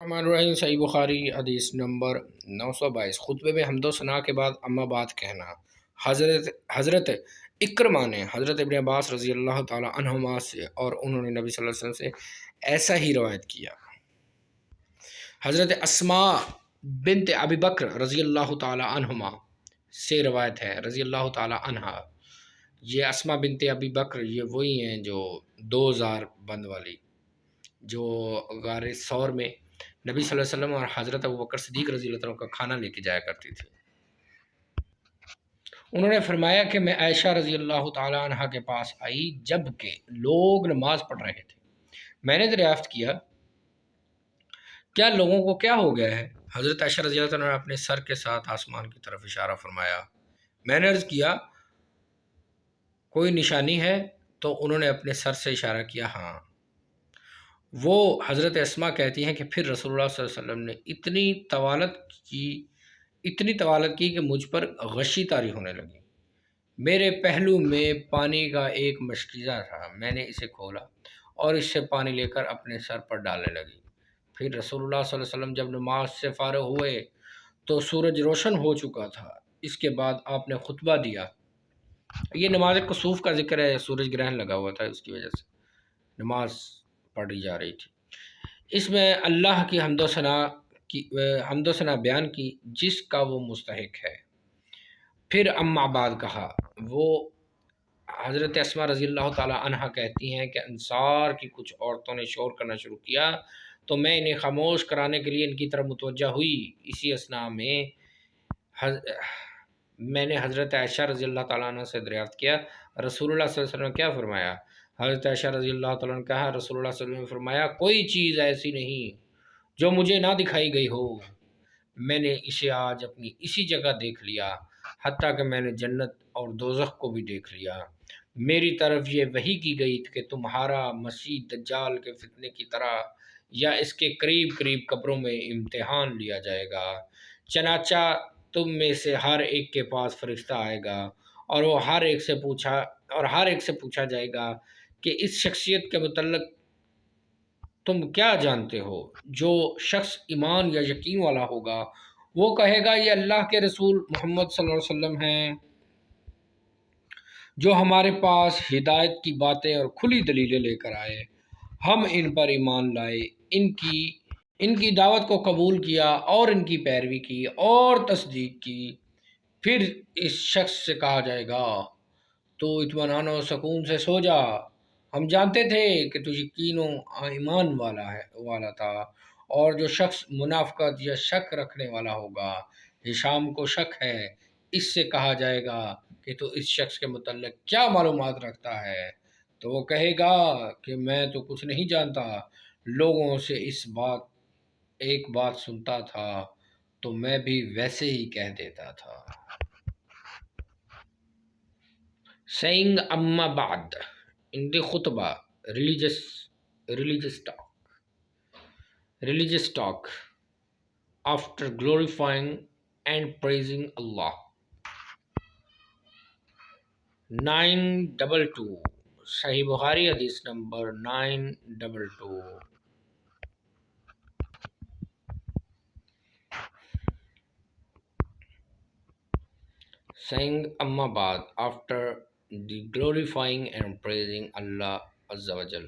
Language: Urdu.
الرحمن الرحیم صحیح بخاری حدیث نمبر 922 خطبے میں حمد و ثناء کے بعد اما بعد کہنا۔ حضرت اکرمہ نے حضرت ابن عباس رضی اللہ تعالی عنہما سے اور انہوں نے نبی صلی اللہ علیہ وسلم سے ایسا ہی روایت کیا۔ حضرت اسماء بنت ابی بکر رضی اللہ تعالی عنہما سے روایت ہے، رضی اللہ تعالی عنہا۔ یہ اسماء بنت ابی بکر یہ وہی ہیں جو 2000 بند والی، جو غار ثور میں نبی صلی اللہ علیہ وسلم اور حضرت ابوبکر صدیق رضی اللہ عنہ کا کھانا لے کے جایا کرتی تھی۔ انہوں نے فرمایا کہ میں عائشہ رضی اللہ تعالی عنہ کے پاس آئی جب کہ لوگ نماز پڑھ رہے تھے۔ میں نے دریافت کیا کیا لوگوں کو کیا ہو گیا ہے؟ حضرت عائشہ رضی اللہ عنہ نے اپنے سر کے ساتھ آسمان کی طرف اشارہ فرمایا۔ میں نے عرض کیا کوئی نشانی ہے؟ تو انہوں نے اپنے سر سے اشارہ کیا ہاں۔ وہ حضرت اسماء کہتی ہیں کہ پھر رسول اللہ صلی اللہ علیہ وسلم نے اتنی طوالت کی کہ مجھ پر غشی طاری ہونے لگی۔ میرے پہلو میں پانی کا ایک مشکیزہ تھا، میں نے اسے کھولا اور اس سے پانی لے کر اپنے سر پر ڈالنے لگی۔ پھر رسول اللہ صلی اللہ علیہ وسلم جب نماز سے فارغ ہوئے تو سورج روشن ہو چکا تھا۔ اس کے بعد آپ نے خطبہ دیا۔ یہ نماز کسوف کا ذکر ہے، سورج گرہن لگا ہوا تھا، اس کی وجہ سے نماز پڑھی جا رہی تھی۔ اس میں اللہ کی حمد و ثنا بیان کی جس کا وہ مستحق ہے۔ پھر اما بعد کہا۔ وہ حضرت اسماء رضی اللہ تعالی عنہ کہتی ہیں کہ انصار کی کچھ عورتوں نے شور کرنا شروع کیا تو میں انہیں خاموش کرانے کے لیے ان کی طرف متوجہ ہوئی۔ اسی اثناء میں میں نے حضرت عائشہ رضی اللہ تعالیٰ عنہ سے دریافت کیا رسول اللہ صلی اللہ علیہ وسلم نے کیا فرمایا؟ حضرت عائشہ رضی اللہ تعالیٰ عنہ نے کہا رسول اللہ صلی اللہ علیہ وسلم نے فرمایا کوئی چیز ایسی نہیں جو مجھے نہ دکھائی گئی ہو، میں نے اسے آج اپنی اسی جگہ دیکھ لیا، حتیٰ کہ میں نے جنت اور دوزخ کو بھی دیکھ لیا۔ میری طرف یہ وحی کی گئی کہ تمہارا مسیح دجال کے فتنے کی طرح یا اس کے قریب قریب قبروں میں امتحان لیا جائے گا، چنانچہ تم میں سے ہر ایک کے پاس فرشتہ آئے گا اور وہ ہر ایک سے پوچھا جائے گا کہ اس شخصیت کے متعلق تم کیا جانتے ہو؟ جو شخص ایمان یا یقین والا ہوگا وہ کہے گا یہ اللہ کے رسول محمد صلی اللہ علیہ وسلم ہیں جو ہمارے پاس ہدایت کی باتیں اور کھلی دلیلیں لے کر آئے، ہم ان پر ایمان لائے، ان کی دعوت کو قبول کیا اور ان کی پیروی کی اور تصدیق کی۔ پھر اس شخص سے کہا جائے گا تو اطمینان و سکون سے سو جا، ہم جانتے تھے کہ تو یقین و ایمان والا تھا۔ اور جو شخص منافقت یا شک رکھنے والا ہوگا، ہشام کو شک ہے، اس سے کہا جائے گا کہ تو اس شخص کے متعلق کیا معلومات رکھتا ہے؟ تو وہ کہے گا کہ میں تو کچھ نہیں جانتا، لوگوں سے ایک بات سنتا تھا تو میں بھی ویسے ہی کہہ دیتا تھا۔ Saying amma ba'd in the khutbah, religious talk after glorifying and praising Allah. 922 Sahih Bukhari Hadith number 922. Saying amma ba'd after the glorifying and praising Allah Azza wa Jal.